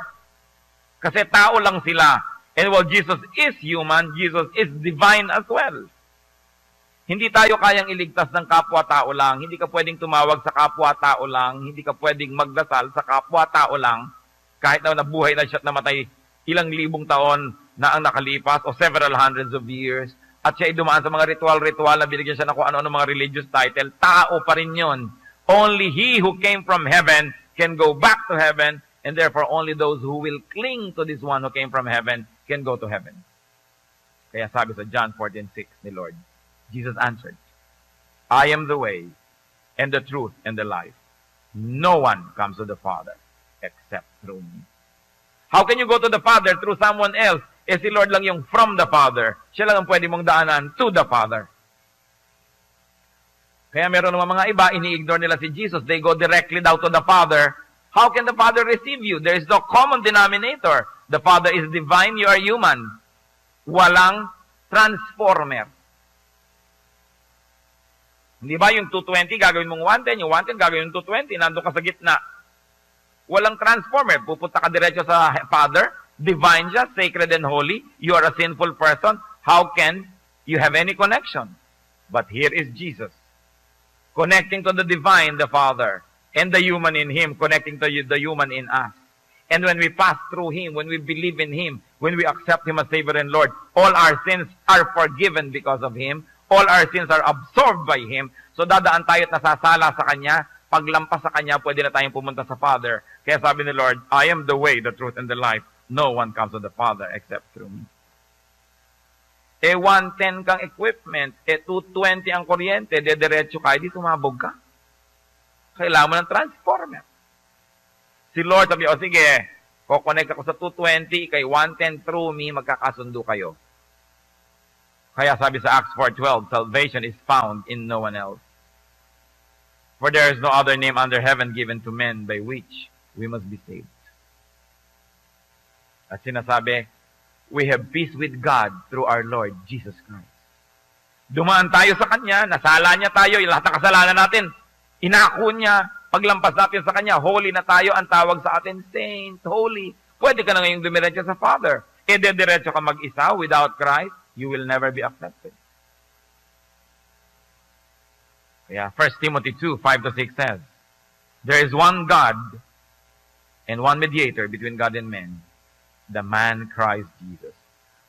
Kasi tao lang sila. And while Jesus is human, Jesus is divine as well. Hindi tayo kayang iligtas ng kapwa-tao lang. Hindi ka pwedeng tumawag sa kapwa-tao lang. Hindi ka pwedeng magdasal sa kapwa-tao lang. Kahit na nabuhay na siya at namatay ilang libong taon na ang nakalipas o several hundreds of years. At siya ay dumaan sa mga ritual na binigyan siya ng kung ano-ano mga religious title. Tao pa rin yun. Only he who came from heaven can go back to heaven. And therefore, only those who will cling to this one who came from heaven can go to heaven. Kaya sabi sa John 14:6 ni Lord, Jesus answered, I am the way, and the truth, and the life. No one comes to the Father except through me. How can you go to the Father through someone else? Eh si Lord lang yung from the Father. Siya lang ang pwede mong daanan to the Father. Kaya meron naman mga iba, ini-ignore nila si Jesus. They go directly down to the Father. How can the Father receive you? There is no common denominator. The Father is divine, you are human. Walang transformer. Hindi ba yung 220 gagawin mong 110, yung 110 gagawin yung 220, nandun ka sa gitna. Walang transformer. Pupunta ka diretso sa Father, divine siya, sacred and holy. You are a sinful person. How can you have any connection? But here is Jesus, connecting to the divine, the Father, and the human in Him, connecting to the human in us. And when we pass through Him, when we believe in Him, when we accept Him as Savior and Lord, all our sins are forgiven because of Him. All our sins are absorbed by Him. So dadaan tayo at nasasala sa Kanya. Paglampas sa Kanya, pwede na tayong pumunta sa Father. Kaya sabi ni Lord, I am the way, the truth, and the life. No one comes to the Father except through me. 110 kang equipment, 220 ang kuryente, diretso ka, di sumabog ka. Kailangan mo ng transformer. Si Lord sabi, sige, kukonect ako sa 220, kay 110 through me, magkakasundo kayo. Kaya sabi sa Acts 4:12, salvation is found in no one else. For there is no other name under heaven given to men by which we must be saved. At sinasabi, we have peace with God through our Lord Jesus Christ. Dumaan tayo sa Kanya, nasala niya tayo, lahat ng kasalanan natin, inako niya, paglampas natin sa Kanya, holy na tayo, ang tawag sa atin, saint, holy. Pwede ka na ngayong dumiretso sa Father. E diretso ka mag-isa, without Christ, you will never be accepted. Yeah, 1 Timothy 2:5-6 says, there is one God and one mediator between God and men, the man Christ Jesus,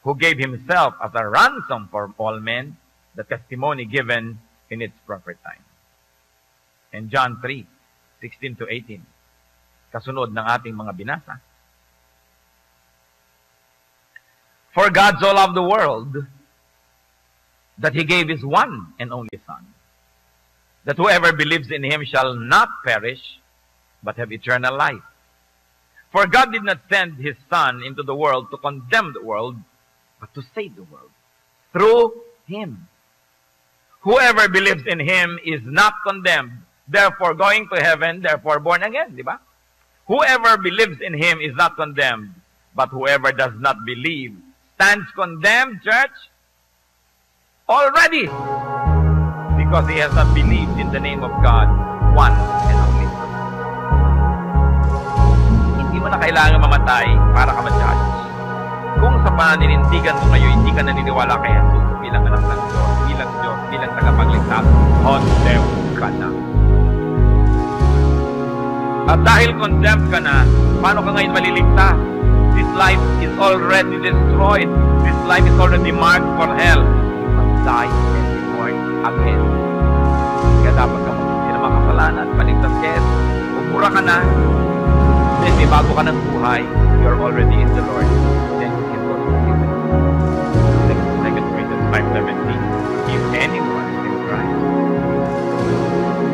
who gave Himself as a ransom for all men, the testimony given in its proper time. And John 3:16-18, kasunod ng ating mga binasa, For God so loved the world that He gave His one and only Son, that whoever believes in Him shall not perish, but have eternal life. For God did not send His Son into the world to condemn the world, but to save the world through Him. Whoever believes in Him is not condemned, therefore going to heaven, therefore born again, di ba? Whoever believes in Him is not condemned, but whoever does not believe stands condemned, church, already, because he has not believed in the name of God, one and only Son. Hindi mo na kailangan mamatay para ka ma-judge. Kung sa paninindigan mo ngayon, hindi ka naniniwala kay Jesus bilang anak ng Diyos, bilang tagapagligtas, condemned ka na. At dahil condemned ka na, paano ka ngayon maliligtas? This life is already destroyed. This life is already marked for hell. You must die and be born again. Kaya dapat ka hindi na makasalanan, paligtas kay Jesus. Pumura ka na, then may bago ka ng buhay, you're already in the Lord. Then you can go to heaven. 2 Corinthians 5:17. If anyone is in Christ,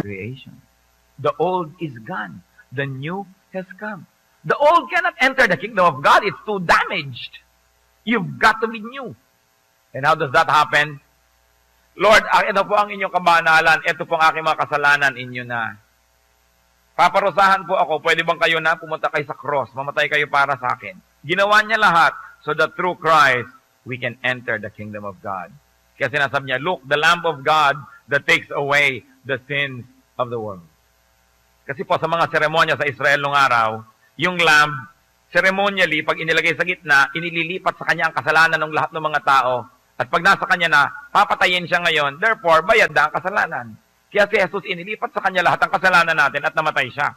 creation. The old is gone. The new has come. The old cannot enter the kingdom of God. It's too damaged. You've got to be new. And how does that happen? Lord, ito po ang inyong kabanalan. Ito po ang aking mga kasalanan inyo na. Paparusahan po ako. Pwede bang kayo na pumunta kayo sa cross? Mamatay kayo para sa akin. Ginawa niya lahat so that through Christ, we can enter the kingdom of God. Kaya sinasabi niya, look, the Lamb of God that takes away the sins of the world. Kasi po sa mga seremonya sa Israel nung araw, yung lamb, ceremonially, pag inilagay sa gitna, inililipat sa kanya ang kasalanan ng lahat ng mga tao. At pag nasa kanya na, papatayin siya ngayon, therefore, bayad na ang kasalanan. Kaya si Jesus, inilipat sa kanya lahat ang kasalanan natin at namatay siya.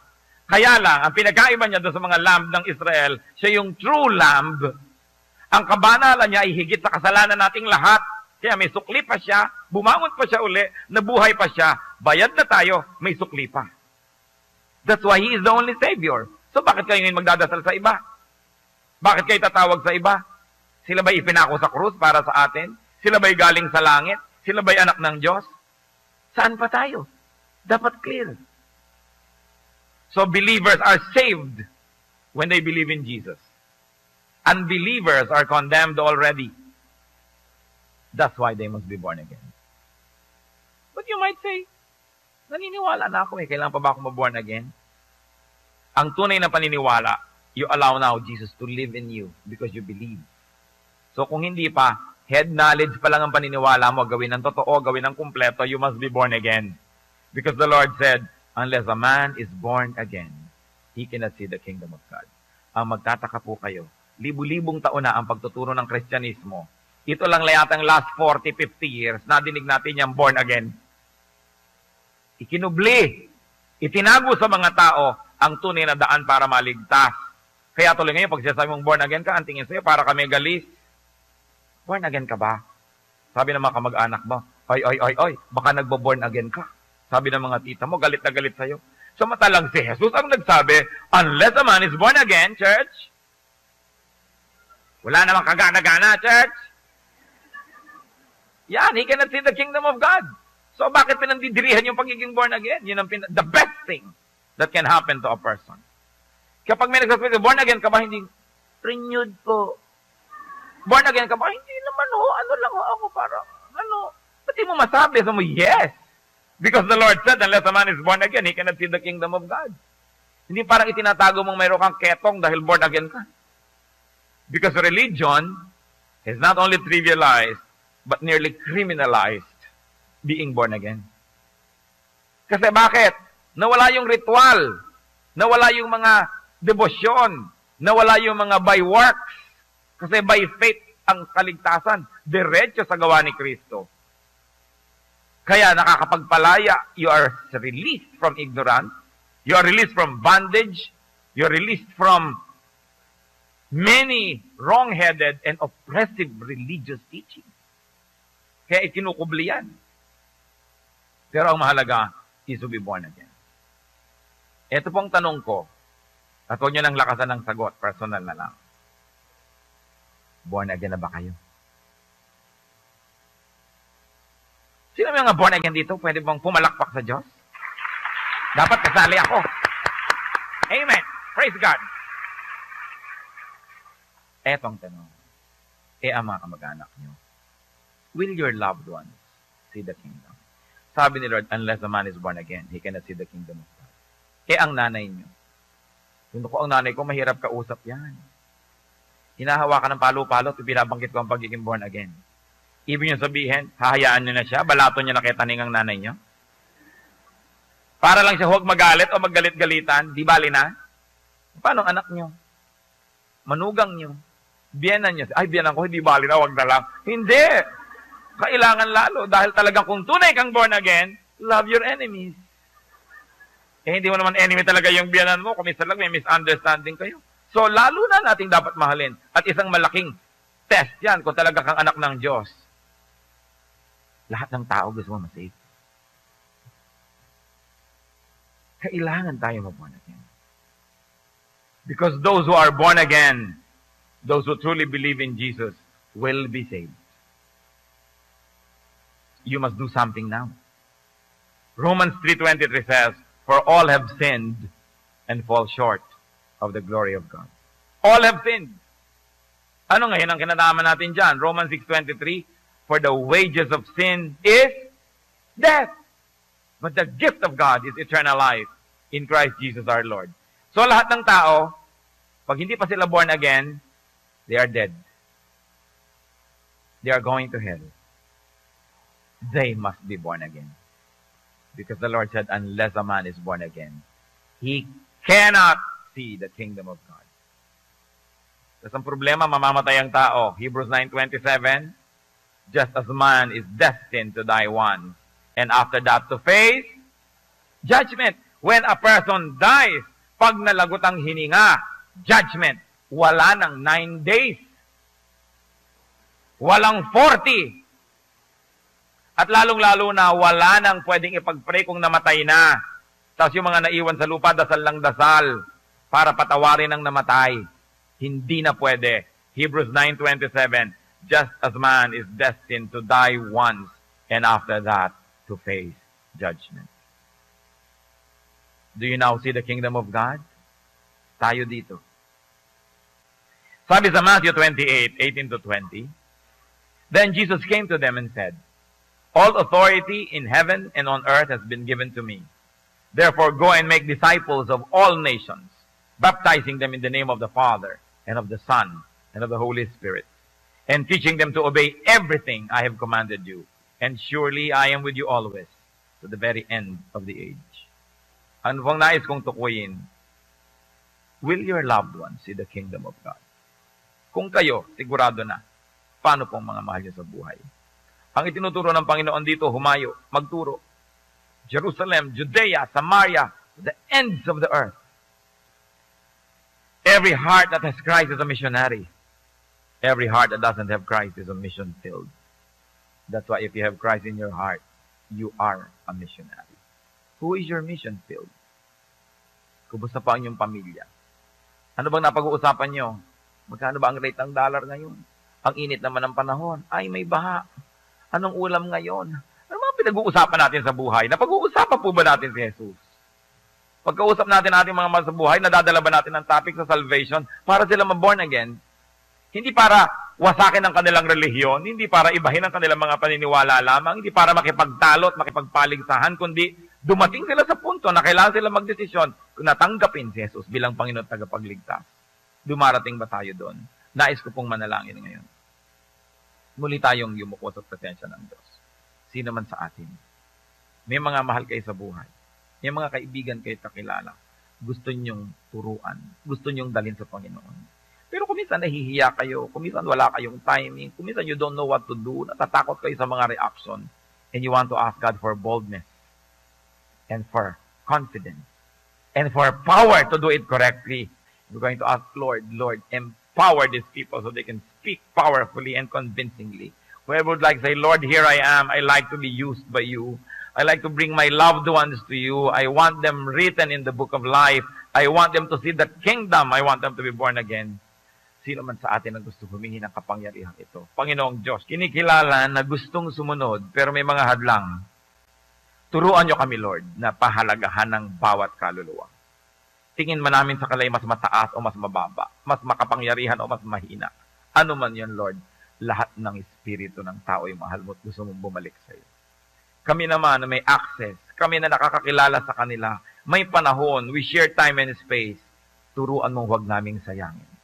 Kaya lang, ang pinagkaiba niya doon sa mga lamb ng Israel, siya yung true lamb. Ang kabanalan niya ay higit sa kasalanan nating lahat. Kaya may sukli pa siya, bumangon pa siya uli, nabuhay pa siya, bayad na tayo, may sukli pa. That's why He is the only Savior. So bakit kayo ngayon magdadasal sa iba? Bakit kayo tatawag sa iba? Sila ba'y ipinako sa krus para sa atin? Sila ba'y galing sa langit? Sila ba'y anak ng Diyos? Saan pa tayo? Dapat clear. So believers are saved when they believe in Jesus. Unbelievers are condemned already. That's why they must be born again. But you might say, naniniwala na ako kailangan pa ba ako ma-born again? Ang tunay na paniniwala, you allow now Jesus to live in you because you believe. So kung hindi pa, head knowledge pa lang ang paniniwala mo, gawin ng totoo, gawin ng kumpleto, you must be born again. Because the Lord said, unless a man is born again, he cannot see the kingdom of God. Ang magtataka po kayo, libu-libong taon na ang pagtuturo ng Kristyanismo. Ito lang layatang last 40, 50 years, nadinig natin yung born again. Ikinubli, itinago sa mga tao ang tunay na daan para maligtas. Kaya tuloy ngayon, pag sinasabi mong born again ka, ang tingin sa'yo, para kami galis. Born again ka ba? Sabi ng mga kamag-anak mo, oy, baka nagbo-born again ka. Sabi ng mga tita mo, galit na galit sa'yo. Samantalang si Jesus ang nagsabi, unless a man is born again, church, wala namang kagana-gana, church. Yan, he cannot see the kingdom of God. So bakit pinandidirihan yung pagiging born again? Yun ang the best thing that can happen to a person. Kapag may nagsasabi, born again ka ba? Hindi, renewed po. Born again ka ba? Hindi naman ho, ano lang ho ako para, ano, ba't mo masabi? So mo, yes. Because the Lord said, unless a man is born again, he cannot see the kingdom of God. Hindi parang itinatago mong mayroon kang ketong dahil born again ka. Because religion is not only trivialized, but nearly criminalized being born again. Kasi bakit? Nawala yung ritual. Nawala yung mga debosyon. Nawala yung mga by works. Kasi by faith ang kaligtasan. Diretso sa gawa ni Kristo. Kaya nakakapagpalaya, you are released from ignorance. You are released from bondage. You are released from many wrong-headed and oppressive religious teachings. Kaya ikinukubli yan. Pero ang mahalaga is to be born again. Ito pong tanong ko, at huwag nyo nang lakasan ng sagot, personal na lang. Born again na ba kayo? Sino may mga born again dito? Pwede bang pumalakpak sa Diyos? Dapat kasali ako. Amen. Praise God. Etong tanong. Ang mga kamag-anak nyo, will your loved ones see the kingdom? Sabi ni Lord, unless a man is born again, he cannot see the kingdom of God. Ang nanay nyo. Kung ko ang nanay ko, mahirap kausap yan. Hinahawakan ng palo-palo at binabanggit ko ang pagiging born again. Ibig nyo sabihin, hahayaan nyo na siya, balato nyo na kay taning ang nanay nyo. Para lang siya huwag magalit o maggalit-galitan, di bali na. Paano ang anak nyo? Manugang nyo. Biyenan nyo. Ay, biyenan ko, hindi bali na, huwag na lang. Hindi! Kailangan lalo. Dahil talagang kung tunay kang born again, love your enemies. Hindi mo naman enemy talaga yung biyenan mo. Kung minsan lang may misunderstanding kayo. So, lalo na nating dapat mahalin. At isang malaking test yan kung talaga kang anak ng Diyos. Lahat ng tao gusto mo masave. Kailangan tayo mag-born again. Because those who are born again, those who truly believe in Jesus, will be saved. You must do something now. Romans 3:23 says, for all have sinned and fall short of the glory of God. All have sinned. Ano ngayon ang kinalaman natin dyan? Romans 6:23, for the wages of sin is death. But the gift of God is eternal life in Christ Jesus our Lord. So lahat ng tao, pag hindi pa sila born again, they are dead. They are going to hell. They must be born again. Because the Lord said, unless a man is born again, he cannot see the kingdom of God. Kasi ang problema, mamamatay ang tao. Hebrews 9:27, just as man is destined to die once, and after that to face judgment. When a person dies, pag nalagot ang hininga, judgment, wala ng 9 days. Walang 40. At lalong-lalo na, wala nang pwedeng ipag-pray kung namatay na. Tapos yung mga naiwan sa lupa, dasal lang dasal para patawarin ang namatay. Hindi na pwede. Hebrews 9:27, just as man is destined to die once, and after that, to face judgment. Do you now see the kingdom of God? Tayo dito. Sabi sa Matthew 28:18-20, then Jesus came to them and said, all authority in heaven and on earth has been given to me. Therefore, go and make disciples of all nations, baptizing them in the name of the Father, and of the Son, and of the Holy Spirit, and teaching them to obey everything I have commanded you. And surely I am with you always, to the very end of the age. Ano bang nais kong tukuyin? Will your loved ones see the kingdom of God? Kung kayo, sigurado na, paano pong mga mahal niyo sa buhay? Ang itinuturo ng Panginoon dito, humayo, magturo. Jerusalem, Judea, Samaria, the ends of the earth. Every heart that has Christ is a missionary. Every heart that doesn't have Christ is a mission-filled. That's why if you have Christ in your heart, you are a missionary. Who is your mission-filled? Kumusta pa ang inyong pamilya? Ano bang napag-uusapan nyo? Magkano ba ang rate ng dollar ngayon? Ang init naman ng panahon. Ay, may baha. Anong ulam ngayon? Ano mga pinag-uusapan natin sa buhay? Napag-uusapan po ba natin si Jesus? Pagkausap natin ating mga mahal sa buhay, nadadala ba natin ang topic sa salvation para sila ma-born again? Hindi para wasakin ang kanilang relihiyon, hindi para ibahin ang kanilang mga paniniwala lamang, hindi para makipagtalo at makipagpaligsahan, kundi dumating sila sa punto na kailangan sila magdesisyon kung natanggapin si Jesus bilang Panginoon at tagapagligtas. Dumarating ba tayo doon? Nais ko pong manalangin ngayon. Muli tayong yumuko sa presensya ng Diyos. Sino man sa atin. May mga mahal kayo sa buhay. May mga kaibigan kayo kakilala. Gusto nyong turuan. Gusto nyong dalhin sa Panginoon. Pero kung minsan nahihiya kayo, kung minsan wala kayong timing, kung minsan you don't know what to do, natatakot kayo sa mga reaction, and you want to ask God for boldness, and for confidence, and for power to do it correctly, we're going to ask, Lord, empower these people so they can speak powerfully and convincingly. Whoever would like to say, Lord, here I am. I like to be used by you. I like to bring my loved ones to you. I want them written in the book of life. I want them to see the kingdom. I want them to be born again. sino man sa atin ang gusto humingi ng kapangyarihan ito. Panginoong Diyos, kinikilala na gustong sumunod pero may mga hadlang. Turuan niyo kami, Lord, na pahalagahan ng bawat kaluluwa. Tingin man namin sa kalay mas mataas o mas mababa, mas makapangyarihan o mas mahina. Ano man yun, Lord, lahat ng espiritu ng tao ay mahal mo at gusto mong bumalik sa iyo. Kami naman na may access, kami na nakakakilala sa kanila, may panahon, we share time and space, turuan mong huwag naming sayangin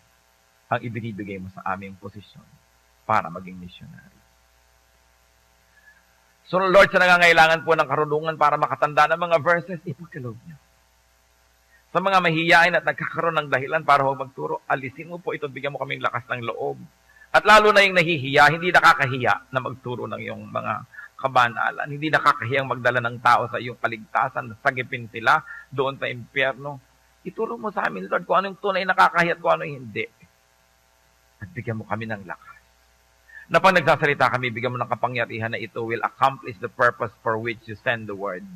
ang ibinibigay mo sa aming posisyon para maging missionary. So Lord, sa nangangailangan po ng karunungan para makatanda ng mga verses, ipagkaloob niyo. Sa mga mahihiyain at nagkakaroon ng dahilan para huwag magturo, alisin mo po ito, bigyan mo kaming lakas ng loob. At lalo na yung nahihiya, hindi nakakahiya na magturo ng iyong mga kabanalan. Hindi nakakahiyang magdala ng tao sa iyong kaligtasan, sagipin sila doon sa impyerno. Ituro mo sa amin, Lord, kung ano yung tunay nakakahiya at kung ano yung hindi. At bigyan mo kami ng lakas. Na pag nagsasalita kami, bigyan mo ng kapangyarihan na ito will accomplish the purpose for which you send the words.